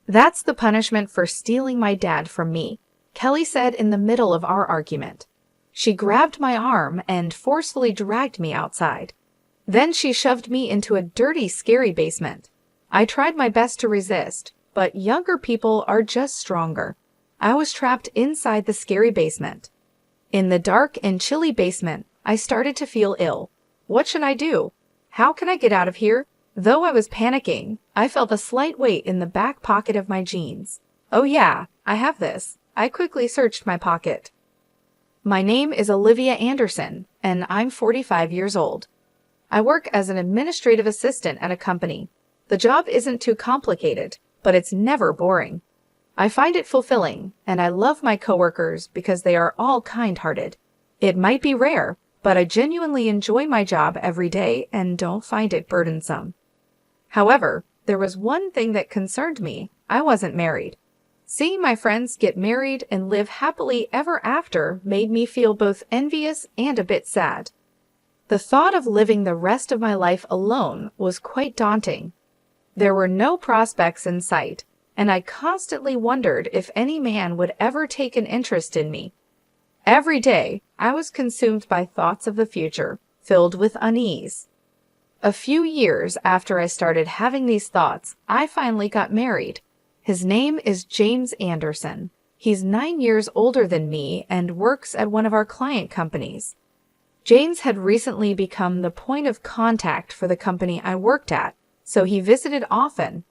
That's the punishment for stealing my dad from me, Kelly said in the middle of our argument. She grabbed my arm and forcefully dragged me outside. Then she shoved me into a dirty, scary basement. I tried my best to resist, but younger people are just stronger. I was trapped inside the scary basement. In the dark and chilly basement, I started to feel ill. What should I do? How can I get out of here? Though I was panicking, I felt a slight weight in the back pocket of my jeans. Oh yeah, I have this. I quickly searched my pocket. My name is Olivia Anderson, and I'm 45 years old. I work as an administrative assistant at a company. The job isn't too complicated, but it's never boring. I find it fulfilling, and I love my coworkers because they are all kind-hearted. It might be rare, but I genuinely enjoy my job every day and don't find it burdensome. However, there was one thing that concerned me. I wasn't married. Seeing my friends get married and live happily ever after made me feel both envious and a bit sad. The thought of living the rest of my life alone was quite daunting. There were no prospects in sight, and I constantly wondered if any man would ever take an interest in me. Every day, I was consumed by thoughts of the future, filled with unease. A few years after I started having these thoughts, I finally got married. His name is James Anderson. He's 9 years older than me and works at one of our client companies. James had recently become the point of contact for the company I worked at, so he visited often.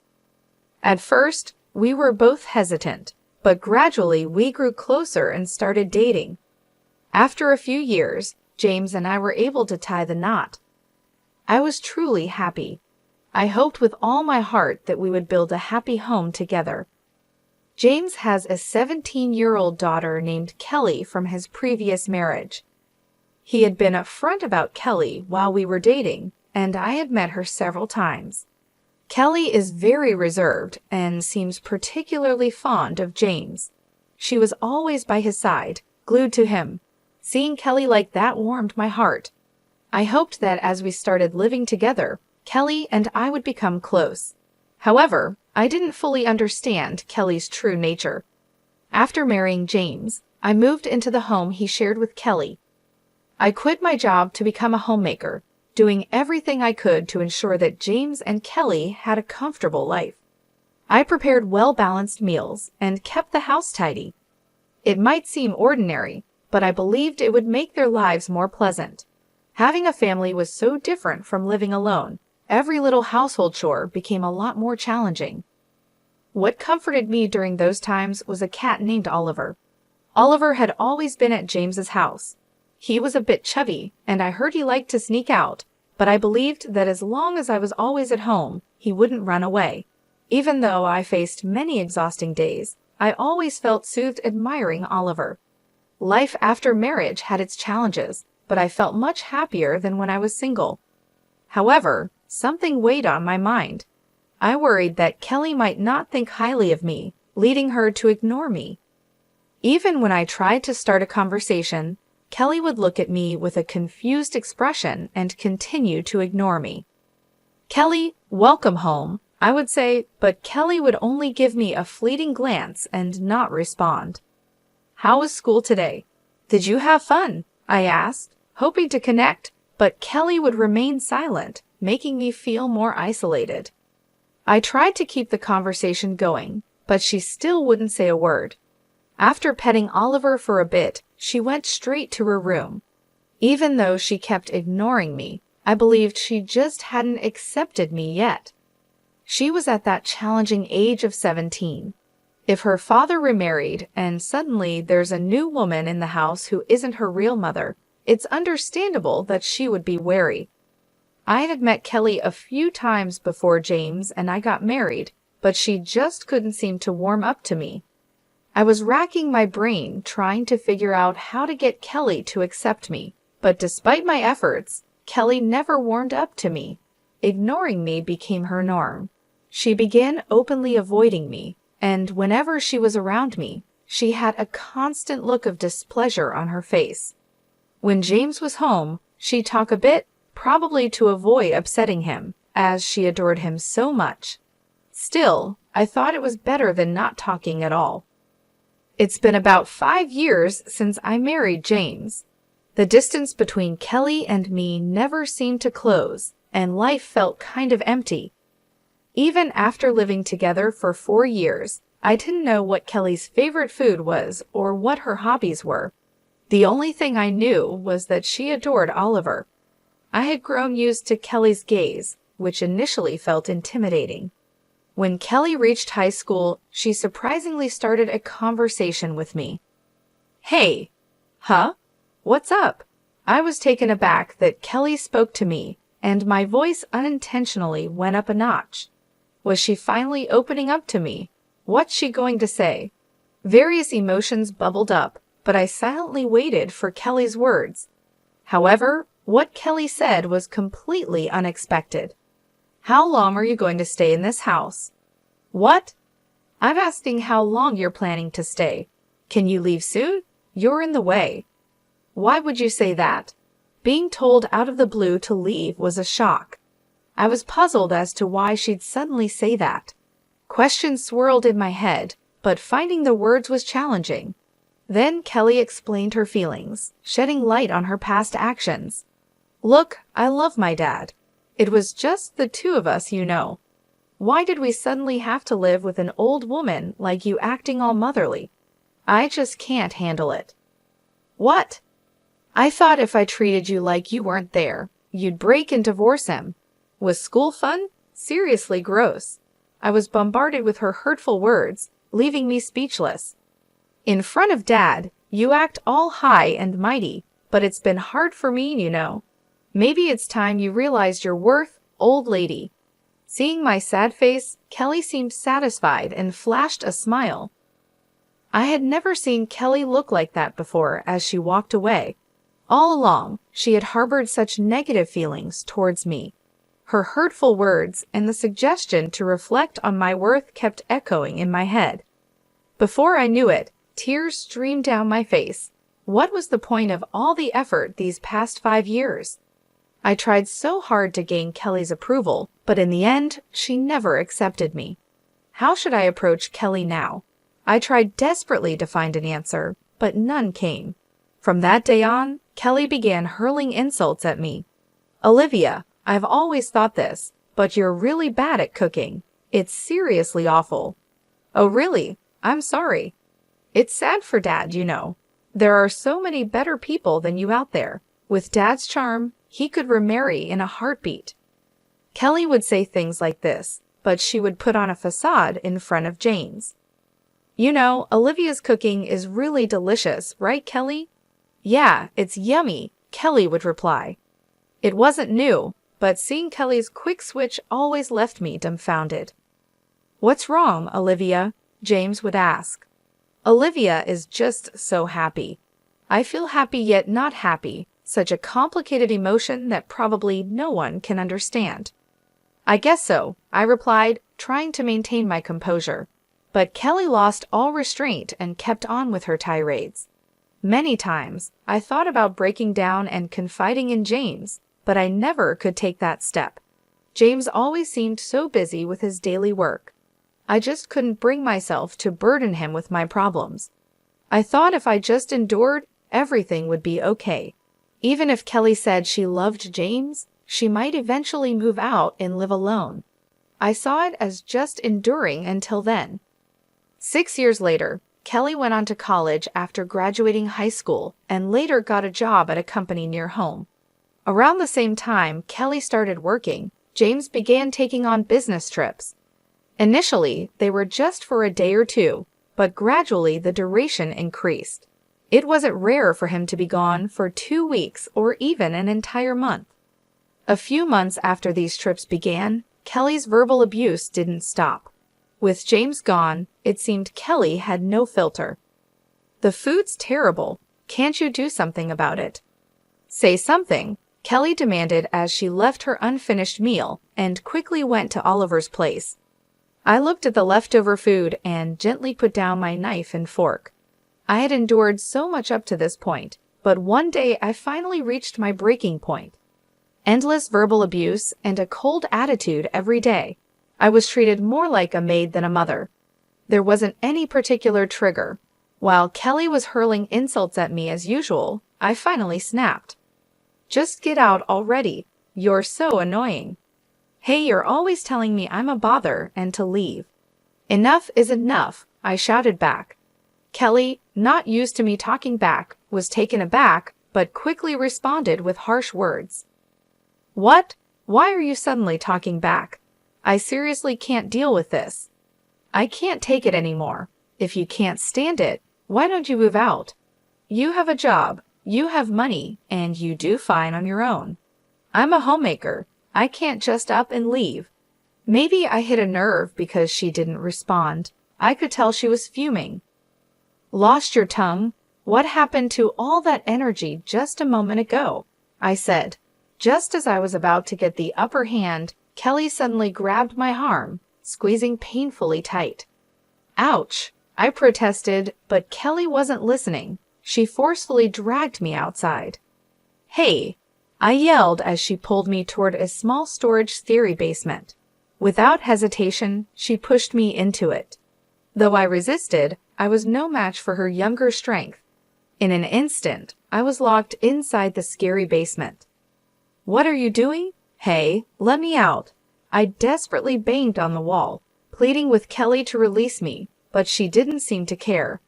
At first, we were both hesitant, but gradually we grew closer and started dating. After a few years, James and I were able to tie the knot. I was truly happy. I hoped with all my heart that we would build a happy home together. James has a 17-year-old daughter named Kelly from his previous marriage. He had been upfront about Kelly while we were dating, and I had met her several times. Kelly is very reserved and seems particularly fond of James. She was always by his side, glued to him. Seeing Kelly like that warmed my heart. I hoped that as we started living together, Kelly and I would become close. However, I didn't fully understand Kelly's true nature. After marrying James, I moved into the home he shared with Kelly. I quit my job to become a homemaker, doing everything I could to ensure that James and Kelly had a comfortable life. I prepared well-balanced meals and kept the house tidy. It might seem ordinary, but I believed it would make their lives more pleasant. Having a family was so different from living alone. Every little household chore became a lot more challenging. What comforted me during those times was a cat named Oliver. Oliver had always been at James's house. He was a bit chubby, and I heard he liked to sneak out, but I believed that as long as I was always at home, he wouldn't run away. Even though I faced many exhausting days, I always felt soothed admiring Oliver. Life after marriage had its challenges, but I felt much happier than when I was single. However, something weighed on my mind. I worried that Kelly might not think highly of me, leading her to ignore me. Even when I tried to start a conversation, Kelly would look at me with a confused expression and continue to ignore me. "Kelly, welcome home," I would say, but Kelly would only give me a fleeting glance and not respond. "How was school today? Did you have fun?" I asked, hoping to connect, but Kelly would remain silent, making me feel more isolated. I tried to keep the conversation going, but she still wouldn't say a word. After petting Oliver for a bit, she went straight to her room. Even though she kept ignoring me, I believed she just hadn't accepted me yet. She was at that challenging age of 17. If her father remarried and suddenly there's a new woman in the house who isn't her real mother, it's understandable that she would be wary. I had met Kelly a few times before James and I got married, but she just couldn't seem to warm up to me. I was racking my brain trying to figure out how to get Kelly to accept me, but despite my efforts, Kelly never warmed up to me. Ignoring me became her norm. She began openly avoiding me, and whenever she was around me, she had a constant look of displeasure on her face. When James was home, she'd talk a bit, probably to avoid upsetting him, as she adored him so much. Still, I thought it was better than not talking at all. It's been about 5 years since I married James. The distance between Kelly and me never seemed to close, and life felt kind of empty. Even after living together for 4 years, I didn't know what Kelly's favorite food was or what her hobbies were. The only thing I knew was that she adored Oliver. I had grown used to Kelly's gaze, which initially felt intimidating. When Kelly reached high school, she surprisingly started a conversation with me. "Hey." "Huh? What's up?" I was taken aback that Kelly spoke to me, and my voice unintentionally went up a notch. Was she finally opening up to me? What's she going to say? Various emotions bubbled up, but I silently waited for Kelly's words. However, what Kelly said was completely unexpected. "How long are you going to stay in this house?" "What?" "I'm asking how long you're planning to stay. Can you leave soon? You're in the way." Why would you say that? Being told out of the blue to leave was a shock. I was puzzled as to why she'd suddenly say that. Questions swirled in my head, but finding the words was challenging. Then Kelly explained her feelings, shedding light on her past actions. "Look, I love my dad. It was just the two of us, you know. Why did we suddenly have to live with an old woman like you acting all motherly? I just can't handle it." "What?" "I thought if I treated you like you weren't there, you'd break and divorce him. Was school fun? Seriously gross." I was bombarded with her hurtful words, leaving me speechless. "In front of Dad, you act all high and mighty, but it's been hard for me, you know. Maybe it's time you realized your worth, old lady." Seeing my sad face, Kelly seemed satisfied and flashed a smile. I had never seen Kelly look like that before as she walked away. All along, she had harbored such negative feelings towards me. Her hurtful words and the suggestion to reflect on my worth kept echoing in my head. Before I knew it, tears streamed down my face. What was the point of all the effort these past 5 years? I tried so hard to gain Kelly's approval, but in the end, she never accepted me. How should I approach Kelly now? I tried desperately to find an answer, but none came. From that day on, Kelly began hurling insults at me. "Olivia, I've always thought this, but you're really bad at cooking. It's seriously awful." "Oh really? I'm sorry. It's sad for Dad, you know. There are so many better people than you out there. With Dad's charm, he could remarry in a heartbeat." Kelly would say things like this, but she would put on a facade in front of James. "You know, Olivia's cooking is really delicious, right, Kelly?" "Yeah, it's yummy," Kelly would reply. It wasn't new, but seeing Kelly's quick switch always left me dumbfounded. "What's wrong, Olivia?" James would ask. "Olivia is just so happy. I feel happy yet not happy, such a complicated emotion that probably no one can understand." "I guess so," I replied, trying to maintain my composure. But Kelly lost all restraint and kept on with her tirades. Many times, I thought about breaking down and confiding in James, but I never could take that step. James always seemed so busy with his daily work. I just couldn't bring myself to burden him with my problems. I thought if I just endured, everything would be okay. Even if Kelly said she loved James, she might eventually move out and live alone. I saw it as just enduring until then. 6 years later, Kelly went on to college after graduating high school and later got a job at a company near home. Around the same time Kelly started working, James began taking on business trips. Initially, they were just for a day or two, but gradually the duration increased. It wasn't rare for him to be gone for 2 weeks or even an entire month. A few months after these trips began, Kelly's verbal abuse didn't stop. With James gone, it seemed Kelly had no filter. "The food's terrible. Can't you do something about it?" "Say something," Kelly demanded as she left her unfinished meal and quickly went to Oliver's place. I looked at the leftover food and gently put down my knife and fork. I had endured so much up to this point, but one day I finally reached my breaking point. Endless verbal abuse and a cold attitude every day. I was treated more like a maid than a mother. There wasn't any particular trigger. While Kelly was hurling insults at me as usual, I finally snapped. Just get out already. You're so annoying. Hey, you're always telling me I'm a bother and to leave. Enough is enough, I shouted back. Kelly, not used to me talking back, was taken aback, but quickly responded with harsh words. What? Why are you suddenly talking back? I seriously can't deal with this. I can't take it anymore. If you can't stand it, why don't you move out? You have a job, you have money, and you do fine on your own. I'm a homemaker. I can't just up and leave. Maybe I hit a nerve because she didn't respond. I could tell she was fuming. Lost your tongue? What happened to all that energy just a moment ago? I said. Just as I was about to get the upper hand, Kelly suddenly grabbed my arm, squeezing painfully tight. Ouch! I protested, but Kelly wasn't listening. She forcefully dragged me outside. Hey! I yelled as she pulled me toward a small storage theory basement. Without hesitation, she pushed me into it. Though I resisted, I was no match for her younger strength. In an instant, I was locked inside the scary basement. What are you doing? Hey, let me out. I desperately banged on the wall, pleading with Kelly to release me, but she didn't seem to care.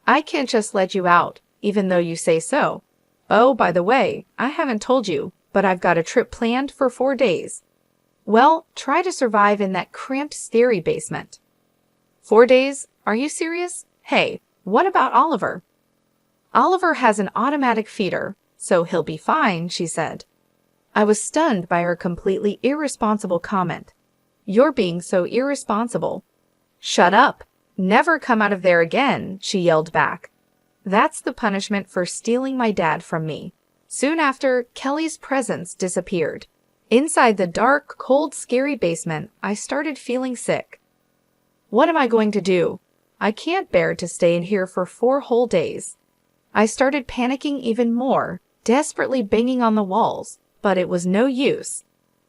I can't just let you out, even though you say so. Oh, by the way, I haven't told you, but I've got a trip planned for 4 days. Well, try to survive in that cramped theory basement. 4 days? Are you serious? Hey, what about Oliver? Oliver has an automatic feeder, so he'll be fine, she said. I was stunned by her completely irresponsible comment. You're being so irresponsible. Shut up. Never come out of there again, she yelled back. That's the punishment for stealing my dad from me. Soon after, Kelly's presence disappeared. Inside the dark, cold, scary basement, I started feeling sick. What am I going to do? I can't bear to stay in here for 4 whole days. I started panicking even more, desperately banging on the walls, but it was no use.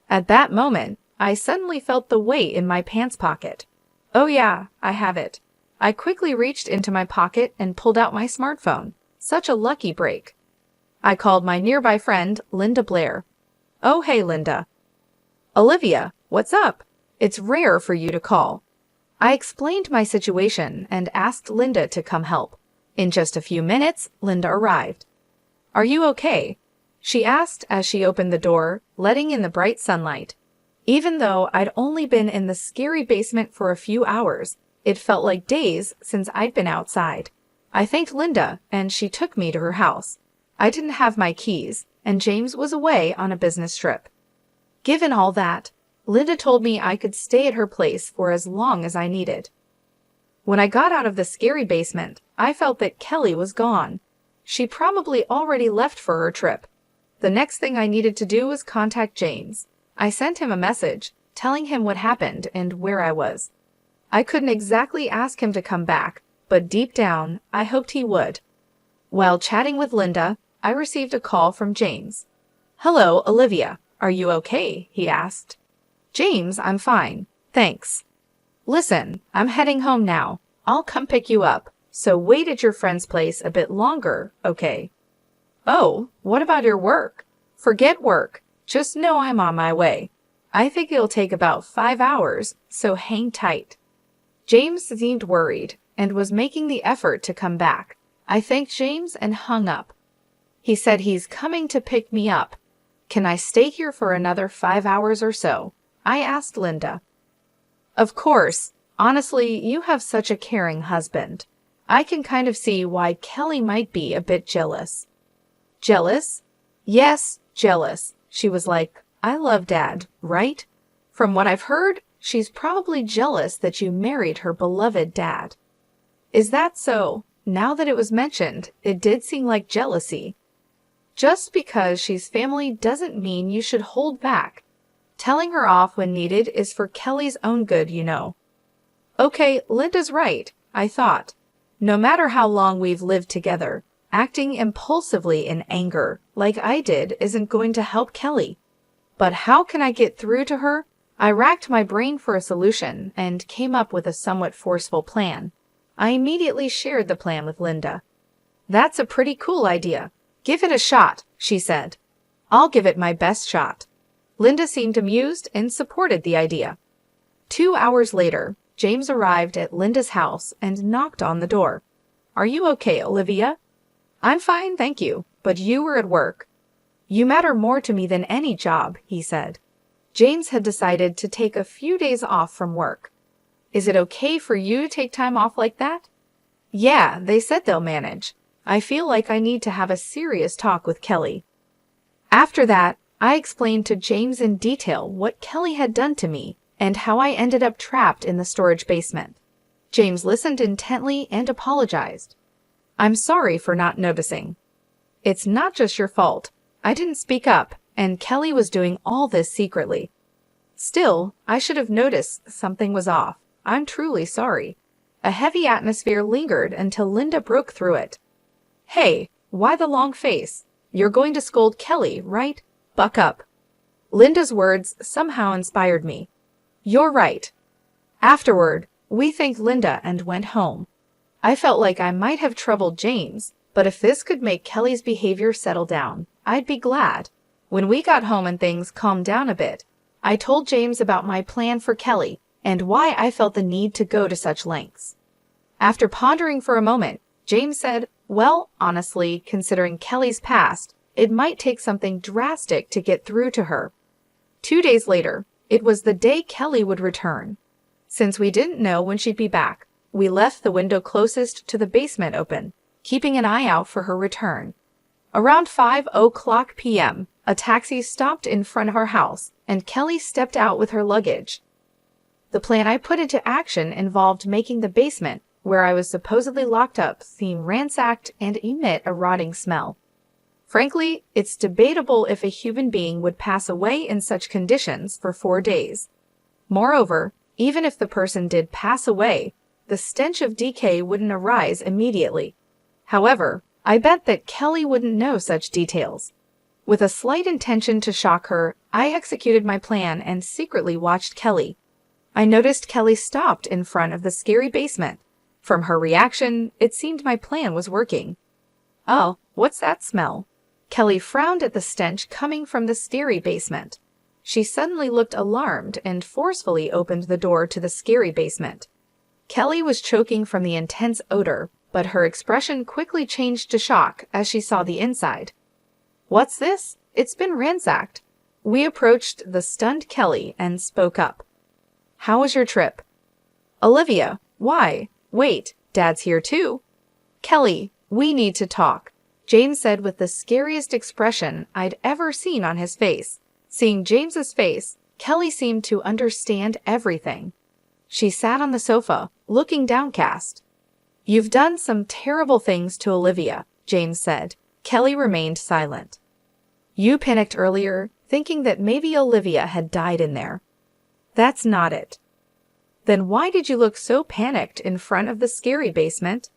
At that moment, I suddenly felt the weight in my pants pocket. Oh yeah, I have it. I quickly reached into my pocket and pulled out my smartphone. Such a lucky break. I called my nearby friend, Linda Blair. Oh hey, Linda. Olivia, what's up? It's rare for you to call. I explained my situation and asked Linda to come help. In just a few minutes, Linda arrived. Are you okay? She asked as she opened the door, letting in the bright sunlight. Even though I'd only been in the scary basement for a few hours, it felt like days since I'd been outside. I thanked Linda, and she took me to her house. I didn't have my keys, and James was away on a business trip. Given all that, Linda told me I could stay at her place for as long as I needed. When I got out of the scary basement, I felt that Kelly was gone. She probably already left for her trip. The next thing I needed to do was contact James. I sent him a message, telling him what happened and where I was. I couldn't exactly ask him to come back, but deep down, I hoped he would. While chatting with Linda, I received a call from James. Hello, Olivia. Are you okay? He asked. James, I'm fine. Thanks. Listen, I'm heading home now. I'll come pick you up, so wait at your friend's place a bit longer, okay? Oh, what about your work? Forget work. Just know I'm on my way. I think it'll take about 5 hours, so hang tight. James seemed worried and was making the effort to come back. I thanked James and hung up. He said he's coming to pick me up. Can I stay here for another 5 hours or so? I asked Linda. Of course. Honestly, you have such a caring husband. I can kind of see why Kelly might be a bit jealous. Jealous? Yes, jealous. She was like, I love Dad, right? From what I've heard, she's probably jealous that you married her beloved dad. Is that so? Now that it was mentioned, it did seem like jealousy. Just because she's family doesn't mean you should hold back. Telling her off when needed is for Kelly's own good, you know. Okay, Linda's right, I thought. No matter how long we've lived together, acting impulsively in anger, like I did, isn't going to help Kelly. But how can I get through to her? I racked my brain for a solution and came up with a somewhat forceful plan. I immediately shared the plan with Linda. "That's a pretty cool idea. Give it a shot," she said. "I'll give it my best shot." Linda seemed amused and supported the idea. 2 hours later, James arrived at Linda's house and knocked on the door. "Are you okay, Olivia?" "I'm fine, thank you, but you were at work." "You matter more to me than any job," he said. James had decided to take a few days off from work. "Is it okay for you to take time off like that?" "Yeah, they said they'll manage. I feel like I need to have a serious talk with Kelly." After that, I explained to James in detail what Kelly had done to me and how I ended up trapped in the storage basement. James listened intently and apologized. "I'm sorry for not noticing. It's not just your fault. I didn't speak up, and Kelly was doing all this secretly. Still, I should have noticed something was off. I'm truly sorry." A heavy atmosphere lingered until Linda broke through it. "Hey, why the long face? You're going to scold Kelly, right? Buck up." Linda's words somehow inspired me. "You're right." Afterward, we thanked Linda and went home. I felt like I might have troubled James, but if this could make Kelly's behavior settle down, I'd be glad. When we got home and things calmed down a bit, I told James about my plan for Kelly and why I felt the need to go to such lengths. After pondering for a moment, James said, "Well, honestly, considering Kelly's past, it might take something drastic to get through to her." 2 days later, it was the day Kelly would return. Since we didn't know when she'd be back, we left the window closest to the basement open, keeping an eye out for her return. Around 5:00 p.m., a taxi stopped in front of our house, and Kelly stepped out with her luggage. The plan I put into action involved making the basement, where I was supposedly locked up, seem ransacked and emit a rotting smell. Frankly, it's debatable if a human being would pass away in such conditions for 4 days. Moreover, even if the person did pass away, the stench of decay wouldn't arise immediately. However, I bet that Kelly wouldn't know such details. With a slight intention to shock her, I executed my plan and secretly watched Kelly. I noticed Kelly stopped in front of the scary basement. From her reaction, it seemed my plan was working. "Oh, what's that smell?" Kelly frowned at the stench coming from the scary basement. She suddenly looked alarmed and forcefully opened the door to the scary basement. Kelly was choking from the intense odor, but her expression quickly changed to shock as she saw the inside. "What's this? It's been ransacked." We approached the stunned Kelly and spoke up. "How was your trip?" "Olivia, why? Wait, Dad's here too." "Kelly, we need to talk," James said with the scariest expression I'd ever seen on his face. Seeing James's face, Kelly seemed to understand everything. She sat on the sofa, looking downcast. "You've done some terrible things to Olivia," James said. Kelly remained silent. "You panicked earlier, thinking that maybe Olivia had died in there." "That's not it." "Then why did you look so panicked in front of the scary basement?"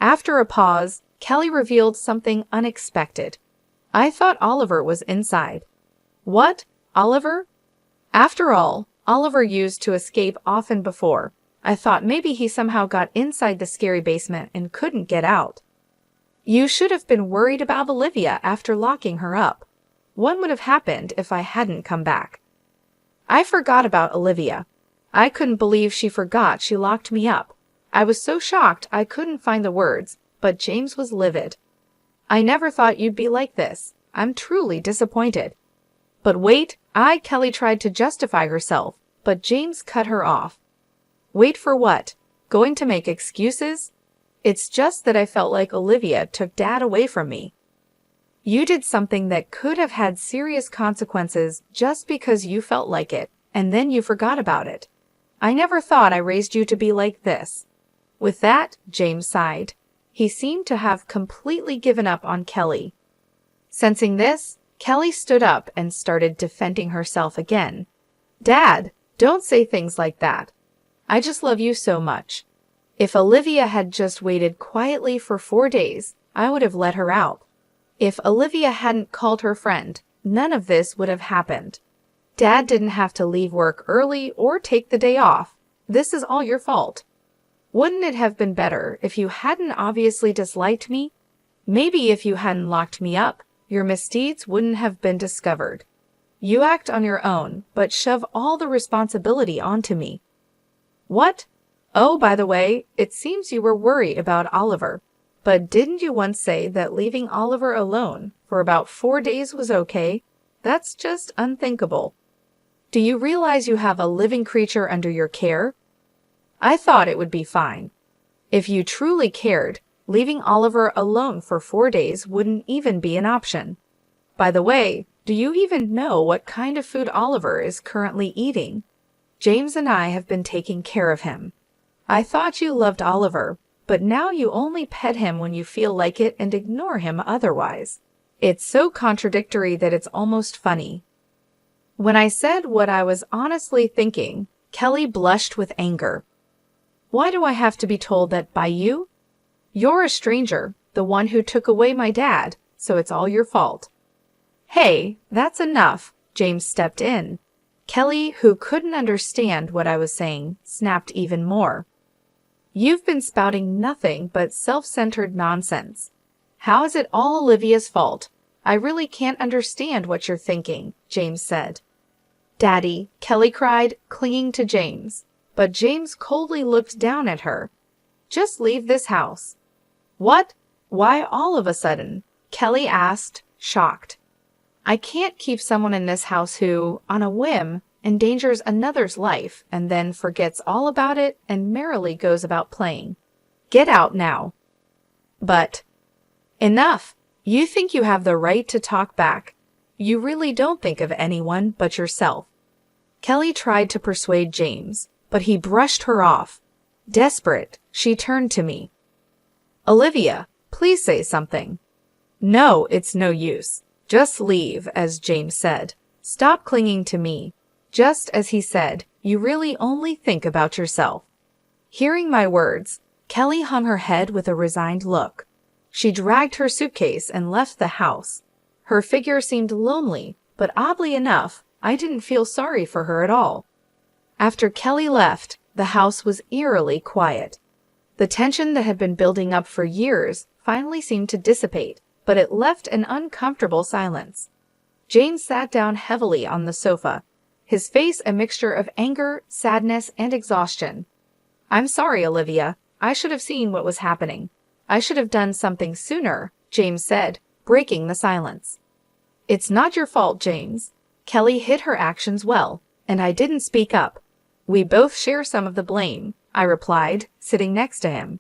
After a pause, Kelly revealed something unexpected. "I thought Oliver was inside." "What? Oliver?" "After all, Oliver used to escape often before. I thought maybe he somehow got inside the scary basement and couldn't get out." "You should have been worried about Olivia after locking her up. What would have happened if I hadn't come back?" "I forgot about Olivia. I couldn't believe she forgot she locked me up. I was so shocked I couldn't find the words, but James was livid. I never thought you'd be like this. I'm truly disappointed." "But wait," Kelly tried to justify herself, but James cut her off. "Wait for what? Going to make excuses? It's just that I felt like Olivia took Dad away from me." "You did something that could have had serious consequences just because you felt like it, and then you forgot about it. I never thought I raised you to be like this." With that, James sighed. He seemed to have completely given up on Kelly. Sensing this, Kelly stood up and started defending herself again. "Dad, don't say things like that. I just love you so much. If Olivia had just waited quietly for 4 days, I would have let her out. If Olivia hadn't called her friend, none of this would have happened. Dad didn't have to leave work early or take the day off. This is all your fault. Wouldn't it have been better if you hadn't obviously disliked me? Maybe if you hadn't locked me up, your misdeeds wouldn't have been discovered. You act on your own, but shove all the responsibility onto me. What? Oh, by the way, it seems you were worried about Oliver. But didn't you once say that leaving Oliver alone for about 4 days was okay? That's just unthinkable. Do you realize you have a living creature under your care? I thought it would be fine. If you truly cared, leaving Oliver alone for 4 days wouldn't even be an option. By the way, do you even know what kind of food Oliver is currently eating? James and I have been taking care of him. I thought you loved Oliver, but now you only pet him when you feel like it and ignore him otherwise. It's so contradictory that it's almost funny. When I said what I was honestly thinking, Kelly blushed with anger. Why do I have to be told that by you? You're a stranger, the one who took away my dad, so it's all your fault. Hey, that's enough, James stepped in. Kelly, who couldn't understand what I was saying, snapped even more. You've been spouting nothing but self-centered nonsense. How is it all Olivia's fault? I really can't understand what you're thinking, James said. Daddy, Kelly cried, clinging to James. But James coldly looked down at her. Just leave this house. What? Why all of a sudden? Kelly asked, shocked. I can't keep someone in this house who, on a whim, endangers another's life and then forgets all about it and merrily goes about playing. Get out now. But enough. You think you have the right to talk back. You really don't think of anyone but yourself. Kelly tried to persuade James, but he brushed her off. Desperate, she turned to me. Olivia, please say something. No, it's no use. Just leave, as James said. Stop clinging to me. Just as he said, you really only think about yourself. Hearing my words, Kelly hung her head with a resigned look. She dragged her suitcase and left the house. Her figure seemed lonely, but oddly enough, I didn't feel sorry for her at all. After Kelly left, the house was eerily quiet. The tension that had been building up for years finally seemed to dissipate, but it left an uncomfortable silence. James sat down heavily on the sofa, his face a mixture of anger, sadness, and exhaustion. I'm sorry, Olivia. I should have seen what was happening. I should have done something sooner, James said, breaking the silence. It's not your fault, James. Kelly hid her actions well, and I didn't speak up. We both share some of the blame, I replied, sitting next to him.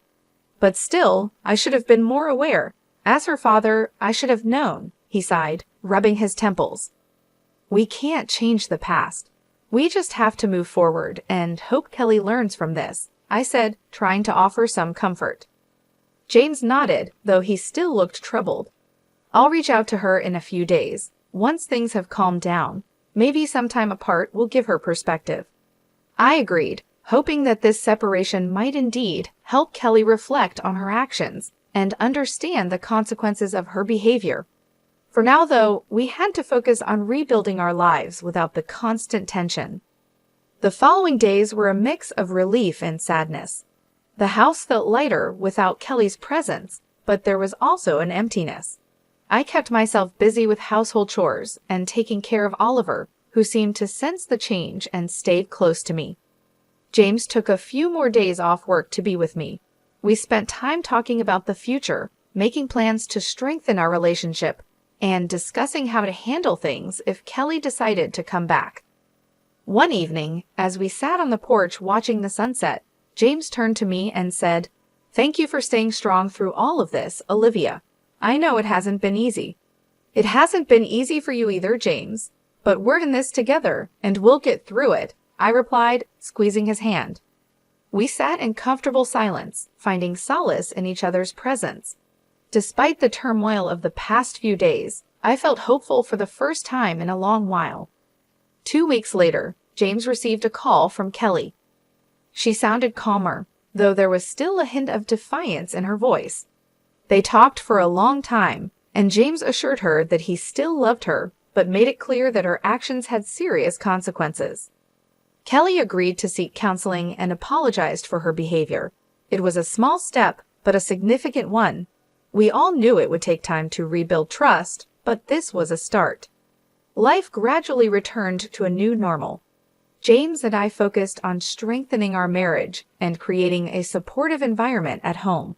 But still, I should have been more aware. As her father, I should have known, he sighed, rubbing his temples. We can't change the past. We just have to move forward and hope Kelly learns from this, I said, trying to offer some comfort. James nodded, though he still looked troubled. I'll reach out to her in a few days. Once things have calmed down, maybe some time apart will give her perspective. I agreed, hoping that this separation might indeed help Kelly reflect on her actions and understand the consequences of her behavior. For now, though, we had to focus on rebuilding our lives without the constant tension. The following days were a mix of relief and sadness. The house felt lighter without Kelly's presence, but there was also an emptiness. I kept myself busy with household chores and taking care of Oliver, who seemed to sense the change and stayed close to me. James took a few more days off work to be with me. We spent time talking about the future, making plans to strengthen our relationship, and discussing how to handle things if Kelly decided to come back. One evening, as we sat on the porch watching the sunset, James turned to me and said, "Thank you for staying strong through all of this, Olivia. I know it hasn't been easy." "It hasn't been easy for you either, James. But we're in this together, and we'll get through it," I replied, squeezing his hand. We sat in comfortable silence, finding solace in each other's presence. Despite the turmoil of the past few days, I felt hopeful for the first time in a long while. 2 weeks later, James received a call from Kelly. She sounded calmer, though there was still a hint of defiance in her voice. They talked for a long time, and James assured her that he still loved her, but made it clear that her actions had serious consequences. Kelly agreed to seek counseling and apologized for her behavior. It was a small step, but a significant one. We all knew it would take time to rebuild trust, but this was a start. Life gradually returned to a new normal. James and I focused on strengthening our marriage and creating a supportive environment at home.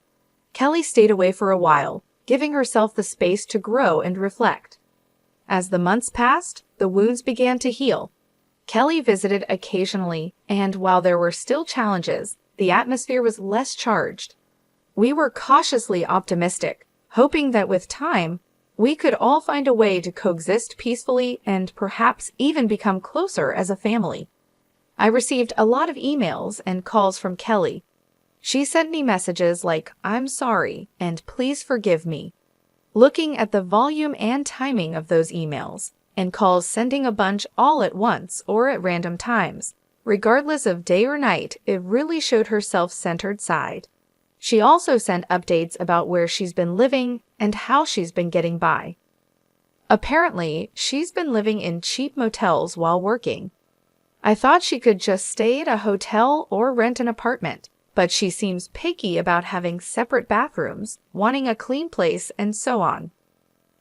Kelly stayed away for a while, giving herself the space to grow and reflect. As the months passed, the wounds began to heal. Kelly visited occasionally, and while there were still challenges, the atmosphere was less charged. We were cautiously optimistic, hoping that with time, we could all find a way to coexist peacefully and perhaps even become closer as a family. I received a lot of emails and calls from Kelly. She sent me messages like, "I'm sorry," and "Please forgive me." Looking at the volume and timing of those emails, and calls sending a bunch all at once or at random times, regardless of day or night, it really showed her self-centered side. She also sent updates about where she's been living and how she's been getting by. Apparently, she's been living in cheap motels while working. I thought she could just stay at a hotel or rent an apartment, but she seems picky about having separate bathrooms, wanting a clean place, and so on.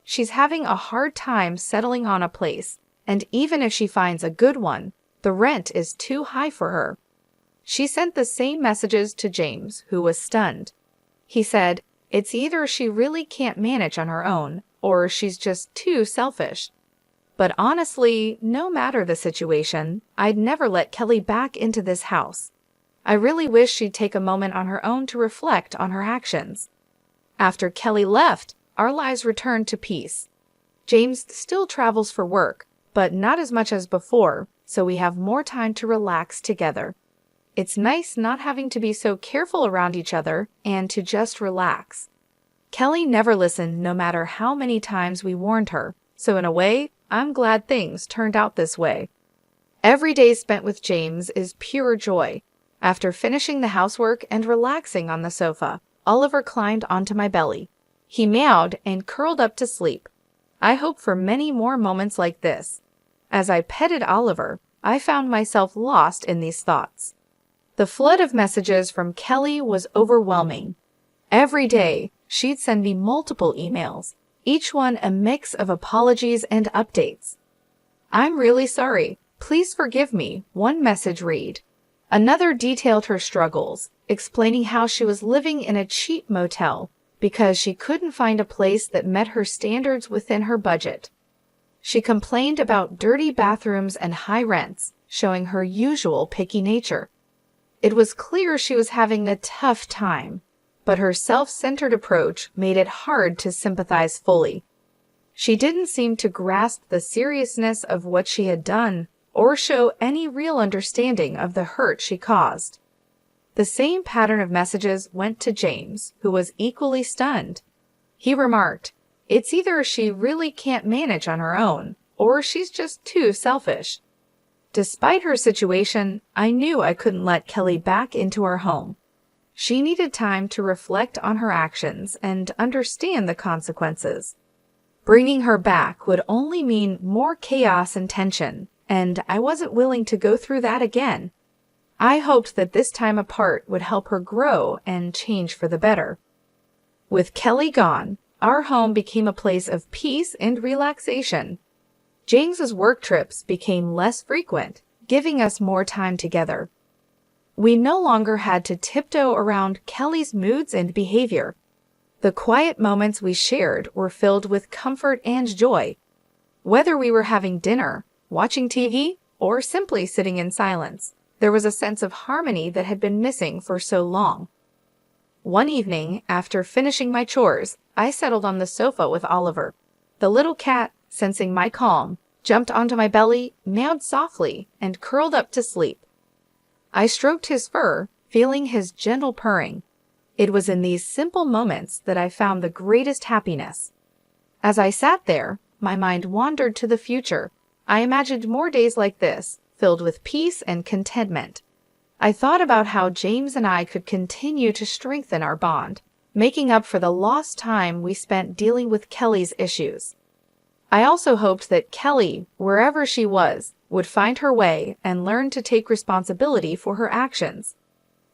She's having a hard time settling on a place, and even if she finds a good one, the rent is too high for her. She sent the same messages to James, who was stunned. He said, "It's either she really can't manage on her own, or she's just too selfish." But honestly, no matter the situation, I'd never let Kelly back into this house. I really wish she'd take a moment on her own to reflect on her actions. After Kelly left, our lives returned to peace. James still travels for work, but not as much as before, so we have more time to relax together. It's nice not having to be so careful around each other and to just relax. Kelly never listened no matter how many times we warned her, so in a way, I'm glad things turned out this way. Every day spent with James is pure joy. After finishing the housework and relaxing on the sofa, Oliver climbed onto my belly. He meowed and curled up to sleep. I hope for many more moments like this. As I petted Oliver, I found myself lost in these thoughts. The flood of messages from Kelly was overwhelming. Every day, she'd send me multiple emails, each one a mix of apologies and updates. "I'm really sorry. Please forgive me," one message read. Another detailed her struggles, explaining how she was living in a cheap motel because she couldn't find a place that met her standards within her budget. She complained about dirty bathrooms and high rents, showing her usual picky nature. It was clear she was having a tough time, but her self-centered approach made it hard to sympathize fully. She didn't seem to grasp the seriousness of what she had done or show any real understanding of the hurt she caused. The same pattern of messages went to James, who was equally stunned. He remarked, "It's either she really can't manage on her own, or she's just too selfish." Despite her situation, I knew I couldn't let Kelly back into our home. She needed time to reflect on her actions and understand the consequences. Bringing her back would only mean more chaos and tension, and I wasn't willing to go through that again. I hoped that this time apart would help her grow and change for the better. With Kelly gone, our home became a place of peace and relaxation. James's work trips became less frequent, giving us more time together. We no longer had to tiptoe around Kelly's moods and behavior. The quiet moments we shared were filled with comfort and joy. Whether we were having dinner, watching TV, or simply sitting in silence, there was a sense of harmony that had been missing for so long. One evening, after finishing my chores, I settled on the sofa with Oliver. The little cat, sensing my calm, jumped onto my belly, meowed softly, and curled up to sleep. I stroked his fur, feeling his gentle purring. It was in these simple moments that I found the greatest happiness. As I sat there, my mind wandered to the future. I imagined more days like this, filled with peace and contentment. I thought about how James and I could continue to strengthen our bond, making up for the lost time we spent dealing with Kelly's issues. I also hoped that Kelly, wherever she was, would find her way and learn to take responsibility for her actions.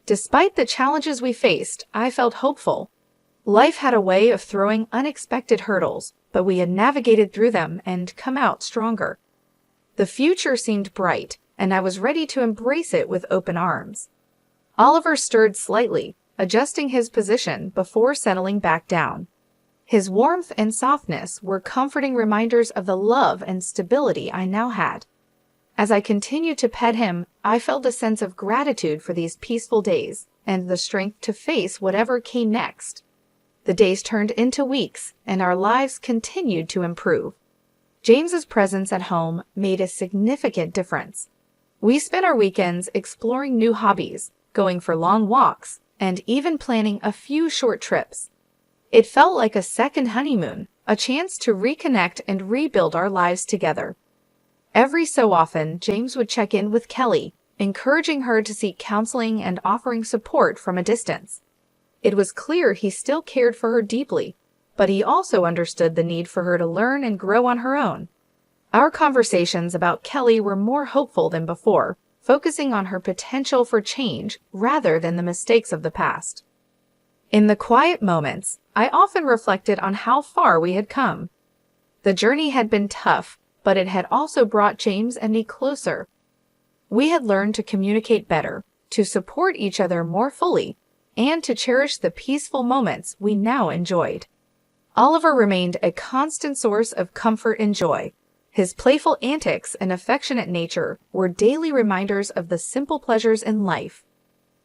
Despite the challenges we faced, I felt hopeful. Life had a way of throwing unexpected hurdles, but we had navigated through them and come out stronger. The future seemed bright, and I was ready to embrace it with open arms. Oliver stirred slightly, adjusting his position before settling back down. His warmth and softness were comforting reminders of the love and stability I now had. As I continued to pet him, I felt a sense of gratitude for these peaceful days and the strength to face whatever came next. The days turned into weeks, and our lives continued to improve. James's presence at home made a significant difference. We spent our weekends exploring new hobbies, going for long walks, and even planning a few short trips. It felt like a second honeymoon, a chance to reconnect and rebuild our lives together. Every so often, James would check in with Kelly, encouraging her to seek counseling and offering support from a distance. It was clear he still cared for her deeply, but he also understood the need for her to learn and grow on her own. Our conversations about Kelly were more hopeful than before, focusing on her potential for change rather than the mistakes of the past. In the quiet moments, I often reflected on how far we had come. The journey had been tough, but it had also brought James and me closer. We had learned to communicate better, to support each other more fully, and to cherish the peaceful moments we now enjoyed. Oliver remained a constant source of comfort and joy. His playful antics and affectionate nature were daily reminders of the simple pleasures in life.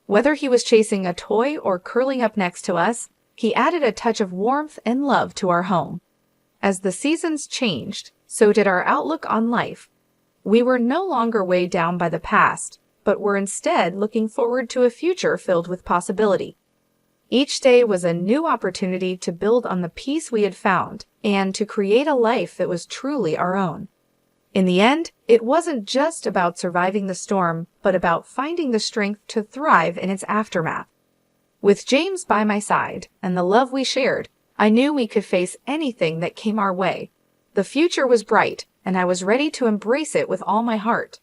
Whether he was chasing a toy or curling up next to us, he added a touch of warmth and love to our home. As the seasons changed, so did our outlook on life. We were no longer weighed down by the past, but were instead looking forward to a future filled with possibility. Each day was a new opportunity to build on the peace we had found and to create a life that was truly our own. In the end, it wasn't just about surviving the storm, but about finding the strength to thrive in its aftermath. With James by my side and the love we shared, I knew we could face anything that came our way. The future was bright, and I was ready to embrace it with all my heart.